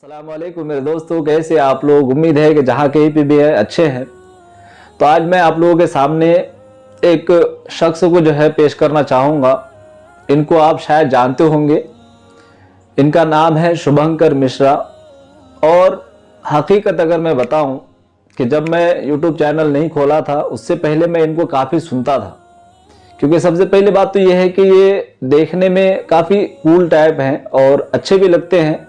अस्सलाम वालेकुम मेरे दोस्तों, कैसे आप लोग। उम्मीद है कि जहाँ कहीं पे भी है अच्छे हैं। तो आज मैं आप लोगों के सामने एक शख्स को जो है पेश करना चाहूँगा। इनको आप शायद जानते होंगे। इनका नाम है शुभंकर मिश्रा। और हकीकत अगर मैं बताऊं कि जब मैं यूट्यूब चैनल नहीं खोला था उससे पहले मैं इनको काफ़ी सुनता था। क्योंकि सबसे पहली बात तो ये है कि ये देखने में काफ़ी कूल टाइप हैं और अच्छे भी लगते हैं,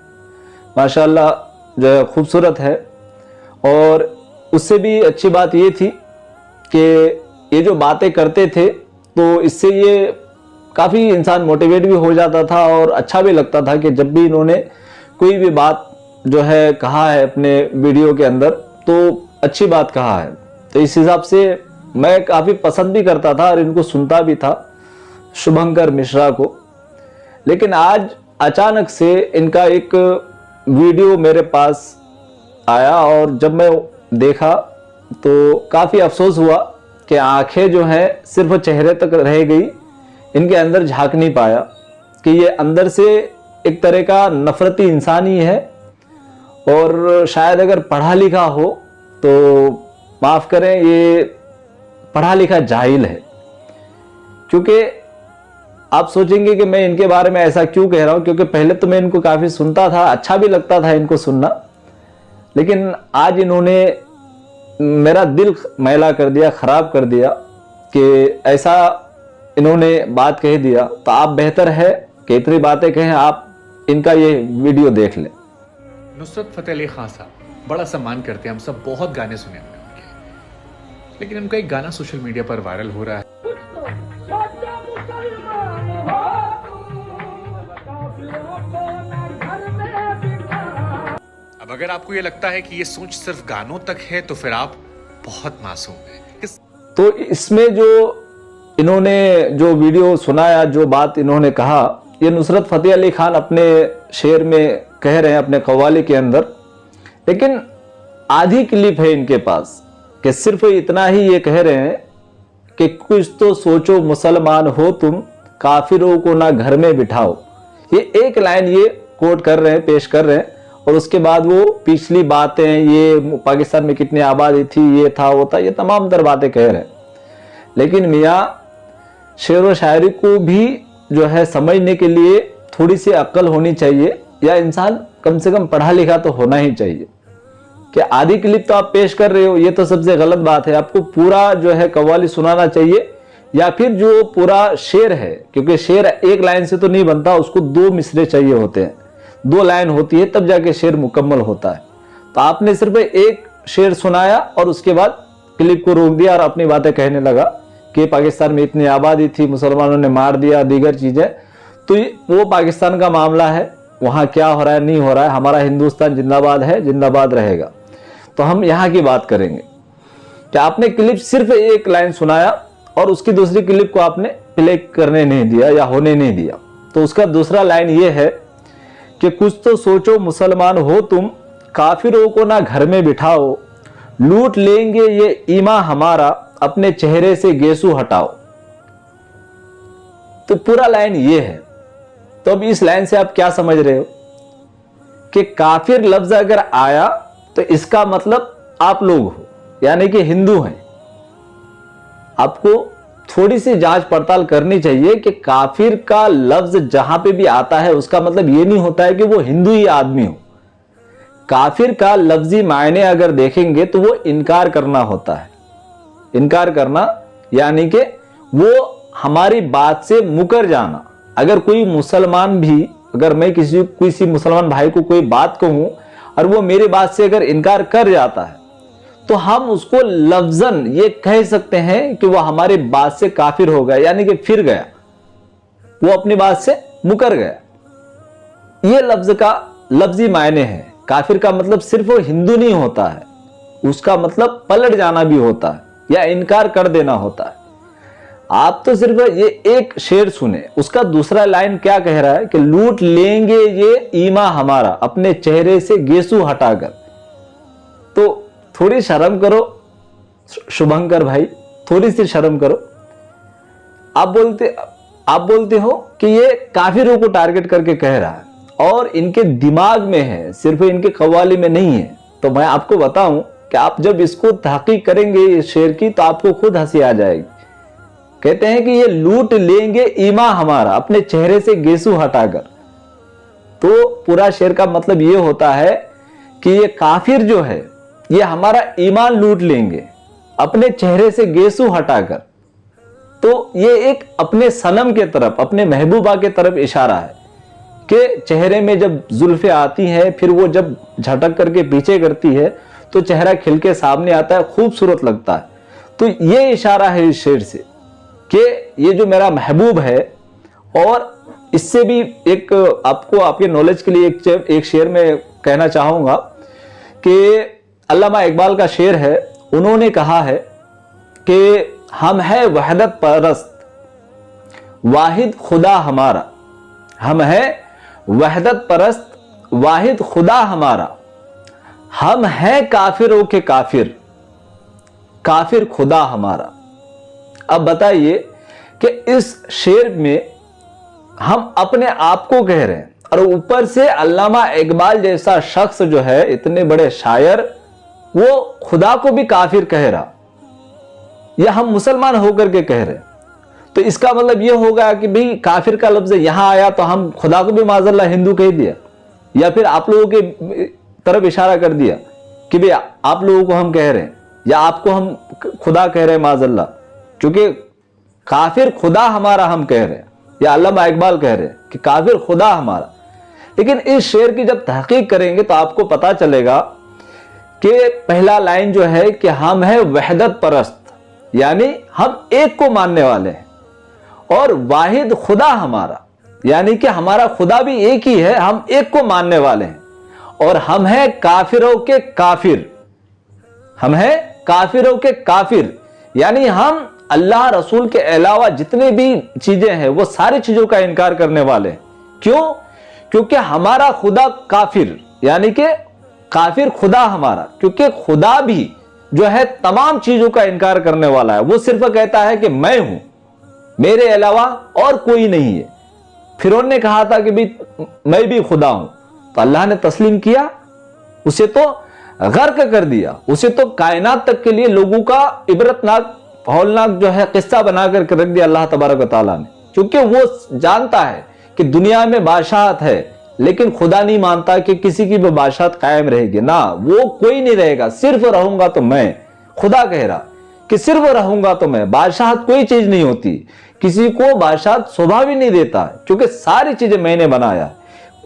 माशाल्लाह जो है खूबसूरत है। और उससे भी अच्छी बात ये थी कि ये जो बातें करते थे तो इससे ये काफ़ी इंसान मोटिवेट भी हो जाता था और अच्छा भी लगता था कि जब भी इन्होंने कोई भी बात जो है कहा है अपने वीडियो के अंदर तो अच्छी बात कहा है। तो इस हिसाब से मैं काफ़ी पसंद भी करता था और इनको सुनता भी था, शुभंकर मिश्रा को। लेकिन आज अचानक से इनका एक वीडियो मेरे पास आया और जब मैं देखा तो काफ़ी अफसोस हुआ कि आंखें जो हैं सिर्फ चेहरे तक रह गई, इनके अंदर झांक नहीं पाया कि ये अंदर से एक तरह का नफरती इंसान ही है। और शायद अगर पढ़ा लिखा हो तो माफ़ करें, ये पढ़ा लिखा जाहिल है। क्योंकि आप सोचेंगे कि मैं इनके बारे में ऐसा क्यों कह रहा हूं, क्योंकि पहले तो मैं इनको काफ़ी सुनता था, अच्छा भी लगता था इनको सुनना। लेकिन आज इन्होंने मेरा दिल मैला कर दिया, ख़राब कर दिया कि ऐसा इन्होंने बात कह दिया। तो आप बेहतर है कि इतनी बातें कहें, आप इनका ये वीडियो देख लें। नुसरत फतेह अली खान साहब बड़ा सम्मान करते हैं, हम सब बहुत गाने सुने हमने उनके। लेकिन उनका एक गाना सोशल मीडिया पर वायरल हो रहा है। अब अगर आपको ये लगता है कि ये सोच सिर्फ गानों तक है तो फिर आप बहुत मासूम हैं। तो इसमें जो इन्होंने जो वीडियो सुनाया, जो बात इन्होंने कहा, ये नुसरत फतेह अली खान अपने शेर में कह रहे हैं, अपने कव्वाली के अंदर। लेकिन आधी क्लिप है इनके पास कि सिर्फ इतना ही ये कह रहे हैं कि कुछ तो सोचो मुसलमान हो तुम, काफिरों को ना घर में बिठाओ। ये एक लाइन ये कोट कर रहे हैं, पेश कर रहे हैं। और उसके बाद वो पिछली बातें, ये पाकिस्तान में कितनी आबादी थी, ये था वो था, ये तमाम तर बातें कह रहे हैं। लेकिन मियाँ, शेर व शायरी को भी जो है समझने के लिए थोड़ी सी अक्ल होनी चाहिए, या इंसान कम से कम पढ़ा लिखा तो होना ही चाहिए। कि आधी क्लिप तो आप पेश कर रहे हो, ये तो सबसे गलत बात है। आपको पूरा जो है कव्वाली सुनाना चाहिए, या फिर जो पूरा शेर है, क्योंकि शेर एक लाइन से तो नहीं बनता, उसको दो मिसरे चाहिए होते हैं, दो लाइन होती है तब जाके शेर मुकम्मल होता है। तो आपने सिर्फ एक शेर सुनाया और उसके बाद क्लिप को रोक दिया और अपनी बातें कहने लगा कि पाकिस्तान में इतनी आबादी थी, मुसलमानों ने मार दिया, दीगर चीजें। तो वो पाकिस्तान का मामला है, वहाँ क्या हो रहा है नहीं हो रहा है। हमारा हिंदुस्तान जिंदाबाद है, जिंदाबाद रहेगा। तो हम यहाँ की बात करेंगे कि आपने क्लिप सिर्फ एक लाइन सुनाया और उसकी दूसरी क्लिप को आपने प्ले करने नहीं दिया या होने नहीं दिया। तो उसका दूसरा लाइन ये है कि कुछ तो सोचो मुसलमान हो तुम, काफिरों को ना घर में बिठाओ, लूट लेंगे ये ईमा हमारा, अपने चेहरे से गेसू हटाओ। तो पूरा लाइन ये है। तो अब इस लाइन से आप क्या समझ रहे हो कि काफिर लफ्ज अगर आया तो इसका मतलब आप लोग हो, यानी कि हिंदू हैं। आपको थोड़ी सी जांच पड़ताल करनी चाहिए कि काफिर का लफ्ज जहां पे भी आता है उसका मतलब ये नहीं होता है कि वो हिंदू ही आदमी हो। काफिर का लफ्जी मायने अगर देखेंगे तो वो इनकार करना होता है। इनकार करना यानी कि वो हमारी बात से मुकर जाना। अगर कोई मुसलमान भी, अगर मैं किसी मुसलमान भाई को कोई बात कहूं और वो मेरी बात से अगर इनकार कर जाता है तो हम उसको लफ्जन ये कह सकते हैं कि वो हमारी बात से काफिर हो गया, यानी कि फिर गया, वो अपनी बात से मुकर गया। ये लफ्ज का लफ्जी मायने है। काफिर का मतलब सिर्फ वो हिंदू नहीं होता है, उसका मतलब पलट जाना भी होता है या इनकार कर देना होता है। आप तो सिर्फ ये एक शेर सुने, उसका दूसरा लाइन क्या कह रहा है कि लूट लेंगे ये ईमा हमारा, अपने चेहरे से गेसू हटाकर। तो थोड़ी शर्म करो शुभंकर भाई, थोड़ी सी शर्म करो। आप बोलते हो कि ये काफिरों को टारगेट करके कह रहा है और इनके दिमाग में है, सिर्फ इनके कव्वाली में नहीं है। तो मैं आपको बताऊं कि आप जब इसको तहकीक करेंगे इस शेर की तो आपको खुद हंसी आ जाएगी। कहते हैं कि ये लूट लेंगे ईमा हमारा अपने चेहरे से गेसू हटाकर। तो पूरा शेर का मतलब ये होता है कि ये काफिर जो है ये हमारा ईमान लूट लेंगे अपने चेहरे से गेसू हटाकर। तो ये एक अपने सनम के तरफ, अपने महबूबा के तरफ इशारा है कि चेहरे में जब जुल्फे आती हैं, फिर वो जब झटक करके पीछे करती है तो चेहरा खिल के सामने आता है, खूबसूरत लगता है। तो ये इशारा है इस शेर से कि ये जो मेरा महबूब है। और इससे भी एक आपको आपके नॉलेज के लिए एक शेर में कहना चाहूंगा कि अल्लामा इकबाल का शेर है। उन्होंने कहा है कि हम है वहदत परस्त वाहिद खुदा हमारा, हम है वहदत परस्त वाहिद खुदा हमारा, हम है काफिरों के काफिर, काफिर खुदा हमारा। अब बताइए कि इस शेर में हम अपने आप को कह रहे हैं और ऊपर से अल्लामा इकबाल जैसा शख्स जो है, इतने बड़े शायर, वो खुदा को भी काफिर कह रहा, या हम मुसलमान होकर के कह रहे हैं। तो इसका मतलब यह होगा कि भाई काफिर का लफ्ज यहां आया तो हम खुदा को भी माज़अल्लाह हिंदू कह दिया, या फिर आप लोगों के तरफ इशारा कर दिया कि भाई आप लोगों को हम कह रहे हैं या आपको हम खुदा कह रहे हैं माज़अल्लाह, क्योंकि काफिर खुदा हमारा हम कह रहे हैं, या अल्लामा इकबाल कह रहे हैं कि काफिर खुदा हमारा। लेकिन इस शेर की जब तहकीक करेंगे तो आपको पता चलेगा कि पहला लाइन जो है कि हम है वहदत परस्त, यानी हम एक को मानने वाले हैं, और वाहिद खुदा हमारा, यानी कि हमारा खुदा भी एक ही है, हम एक को मानने वाले हैं, और हम है काफिरों के काफिर, हम है काफिरों के काफिर, यानी हम अल्लाह रसूल के अलावा जितने भी चीजें हैं वो सारी चीजों का इनकार करने वाले हैं। क्यों? क्योंकि हमारा खुदा काफिर, यानी कि काफिर खुदा हमारा, क्योंकि खुदा भी जो है तमाम चीजों का इनकार करने वाला है। वो सिर्फ कहता है कि मैं हूं, मेरे अलावा और कोई नहीं है। फिरौन ने कहा था कि भाई मैं भी खुदा हूं, तो अल्लाह ने तस्लीम किया, उसे तो गर्क कर दिया, उसे तो कायनात तक के लिए लोगों का इबरतनाक हौलनाक जो है किस्सा बनाकर रख दिया अल्लाह तबारक तआला ने। क्योंकि वो जानता है कि दुनिया में बादशाहत है, लेकिन खुदा नहीं मानता कि किसी की भी बादशाहत कायम रहेगी, ना वो कोई नहीं रहेगा, सिर्फ रहूंगा तो मैं। खुदा कह रहा कि सिर्फ रहूंगा तो मैं, बादशाहत कोई चीज नहीं होती, किसी को बादशाहत स्वभाव ही नहीं देता, क्योंकि सारी चीजें मैंने बनाया,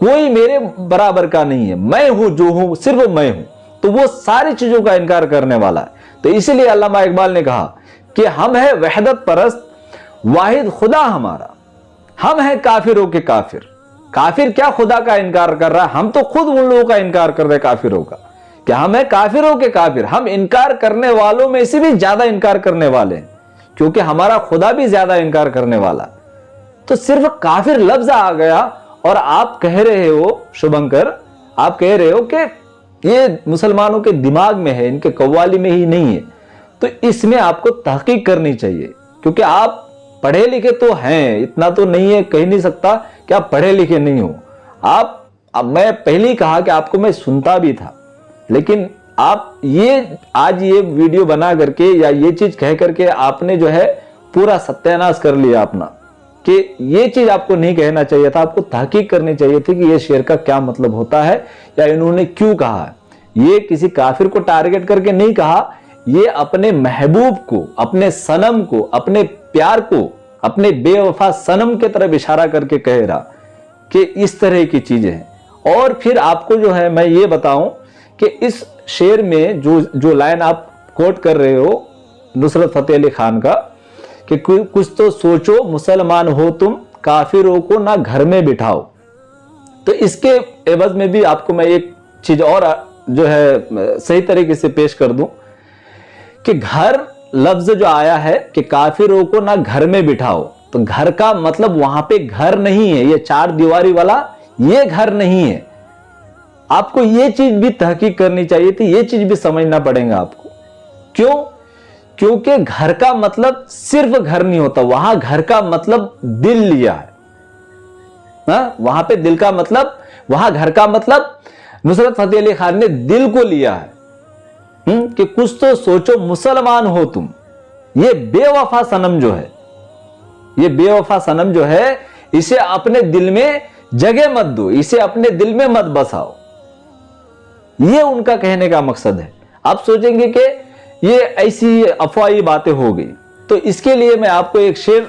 कोई मेरे बराबर का नहीं है, मैं हूं जो हूं, सिर्फ मैं हूं। तो वो सारी चीजों का इनकार करने वाला है। तो इसीलिए अल्लामा इकबाल ने कहा कि हम है वहदत परस्त वाहिद खुदा हमारा, हम है काफिरों के काफिर। काफिर क्या खुदा का इनकार कर रहा है? हम तो खुद उन लोगों का इनकार कर रहे काफिरों का, कि हम है काफिरों के काफिर, हम इनकार करने वालों में से भी ज्यादा इनकार करने वाले हैं, क्योंकि हमारा खुदा भी ज्यादा इनकार करने वाला। तो सिर्फ काफिर लफ्ज आ गया और आप कह रहे हो शुभंकर, आप कह रहे हो कि ये मुसलमानों के दिमाग में है, इनके कव्वाली में ही नहीं है। तो इसमें आपको तहकीक करनी चाहिए, क्योंकि आप पढ़े लिखे तो हैं, इतना तो नहीं है, कह नहीं सकता कि आप पढ़े लिखे नहीं हो। आप, अब मैं पहले ही कहा कि आपको मैं सुनता भी था, लेकिन आप ये आज ये वीडियो बना करके या ये चीज कह करके आपने जो है पूरा सत्यानाश कर लिया अपना, कि ये चीज आपको नहीं कहना चाहिए था। आपको तहकीक करनी चाहिए थी कि ये शेर का क्या मतलब होता है या इन्होंने क्यों कहा है। ये किसी काफिर को टारगेट करके नहीं कहा, ये अपने महबूब को, अपने सनम को, अपने प्यार को, अपने बेवफा सनम के तरफ इशारा करके कह रहा कि इस तरह की चीजें हैं। और फिर आपको जो है मैं ये बताऊं कि इस शेर में जो लाइन आप कोट कर रहे हो नुसरत फतेह अली खान का, कि कुछ तो सोचो मुसलमान हो तुम, काफिरों को ना घर में बिठाओ। तो इसके एवज में भी आपको मैं एक चीज और जो है सही तरीके से पेश कर दूं कि घर लफ्ज जो आया है कि काफिरों को ना घर में बिठाओ, तो घर का मतलब वहां पे घर नहीं है, ये चार दीवारी वाला ये घर नहीं है। आपको ये चीज भी तहकीक करनी चाहिए थी, ये चीज भी समझना पड़ेगा आपको। क्यों? क्योंकि घर का मतलब सिर्फ घर नहीं होता, वहां घर का मतलब दिल लिया है। वहां पे दिल का मतलब वहां घर का मतलब नुसरत फतेह अली खान ने दिल को लिया है कि कुछ तो सोचो, मुसलमान हो तुम। ये बेवफा सनम जो है, ये बेवफा सनम जो है, इसे अपने दिल में जगह मत दो, इसे अपने दिल में मत बसाओ। ये उनका कहने का मकसद है। आप सोचेंगे कि ये ऐसी अफवाही बातें हो गई, तो इसके लिए मैं आपको एक शेर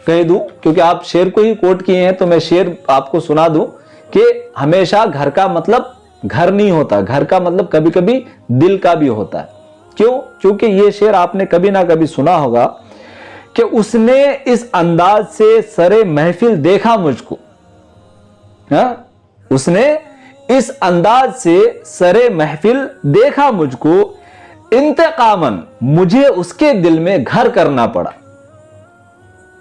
कह दूं, क्योंकि आप शेर को ही कोट किए हैं, तो मैं शेर आपको सुना दूं कि हमेशा घर का मतलब घर नहीं होता, घर का मतलब कभी कभी दिल का भी होता है। क्यों? क्योंकि ये शेर आपने कभी ना कभी सुना होगा कि उसने इस अंदाज से सरे महफिल देखा मुझको, उसने इस अंदाज से सरे महफिल देखा मुझको, इंतकामन मुझे उसके दिल में घर करना पड़ा।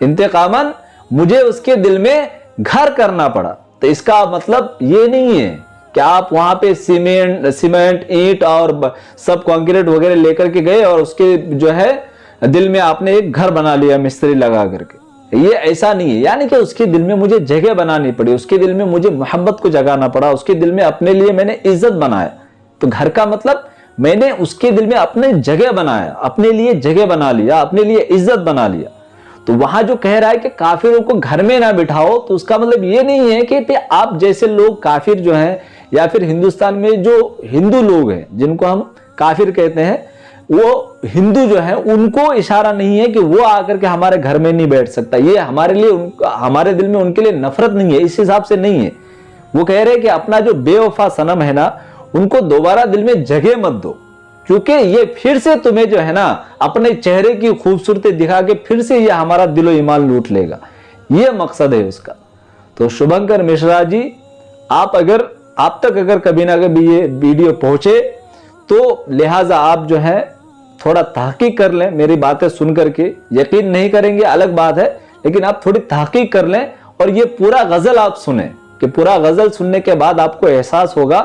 इंतकामन मुझे उसके दिल में घर करना पड़ा। तो इसका मतलब ये नहीं है कि आप वहां पे सीमेंट ईंट और सब कंक्रीट वगैरह लेकर के गए और उसके जो है दिल में आपने एक घर बना लिया मिस्त्री लगा करके। ये ऐसा नहीं है। यानी कि उसके दिल में मुझे जगह बनानी पड़ी, उसके दिल में मुझे मोहब्बत को जगाना पड़ा, उसके दिल में अपने लिए मैंने इज्जत बनाया। तो घर का मतलब मैंने उसके दिल में अपने जगह बनाया, अपने लिए जगह बना लिया, अपने लिए इज्जत बना लिया। तो वहां जो कह रहा है कि काफिरों को घर में ना बिठाओ, तो उसका मतलब ये नहीं है कि आप जैसे लोग काफिर जो हैं, या फिर हिंदुस्तान में जो हिंदू लोग हैं जिनको हम काफिर कहते हैं, वो हिंदू जो है उनको इशारा नहीं है कि वो आकर के हमारे घर में नहीं बैठ सकता। ये हमारे लिए, हमारे दिल में उनके लिए नफरत नहीं है, इस हिसाब से नहीं है। वो कह रहे हैं कि अपना जो बेवफा सनम है ना, उनको दोबारा दिल में जगह मत दो, क्योंकि ये फिर से तुम्हें जो है ना अपने चेहरे की खूबसूरती दिखा के फिर से ये हमारा दिलो ईमान लूट लेगा। ये मकसद है उसका। तो शुभंकर मिश्रा जी, आप तक अगर कभी ना कभी ये वीडियो पहुंचे, तो लिहाजा आप जो है थोड़ा तहकीक कर लें। मेरी बातें सुन करके यकीन नहीं करेंगे अलग बात है, लेकिन आप थोड़ी तहकीक कर लें और ये पूरा गजल आप सुने, कि पूरा गजल सुनने के बाद आपको एहसास होगा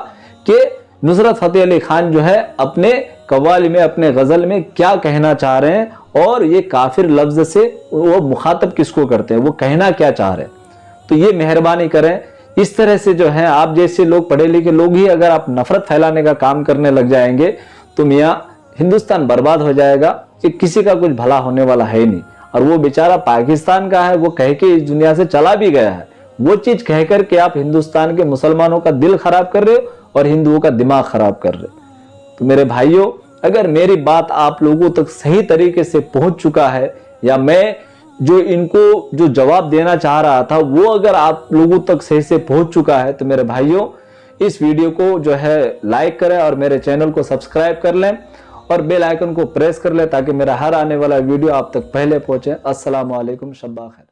कि नुसरत फतेह अली खान जो है अपने कव्वाली में, अपने गजल में क्या कहना चाह रहे हैं, और ये काफिर लफ्ज से वो मुखातब किसको करते हैं, वो कहना क्या चाह रहे हैं। तो ये मेहरबानी करें, इस तरह से जो है आप जैसे लोग, पढ़े लिखे लोग ही अगर आप नफरत फैलाने का काम करने लग जाएंगे, तो मियाँ हिंदुस्तान बर्बाद हो जाएगा। कि किसी का कुछ भला होने वाला है नहीं। और वो बेचारा पाकिस्तान का है, वो कह के इस दुनिया से चला भी गया है। वो चीज कह करके आप हिंदुस्तान के मुसलमानों का दिल खराब कर रहे हो और हिंदुओं का दिमाग खराब कर रहे हो। तो मेरे भाइयों, अगर मेरी बात आप लोगों तक सही तरीके से पहुंच चुका है, या मैं जो इनको जो जवाब देना चाह रहा था वो अगर आप लोगों तक सही से पहुंच चुका है, तो मेरे भाइयों इस वीडियो को जो है लाइक करें और मेरे चैनल को सब्सक्राइब कर लें और बेल आइकन को प्रेस कर लें, ताकि मेरा हर आने वाला वीडियो आप तक पहले पहुंचे। अस्सलाम वालेकुम, शब्बा खैर।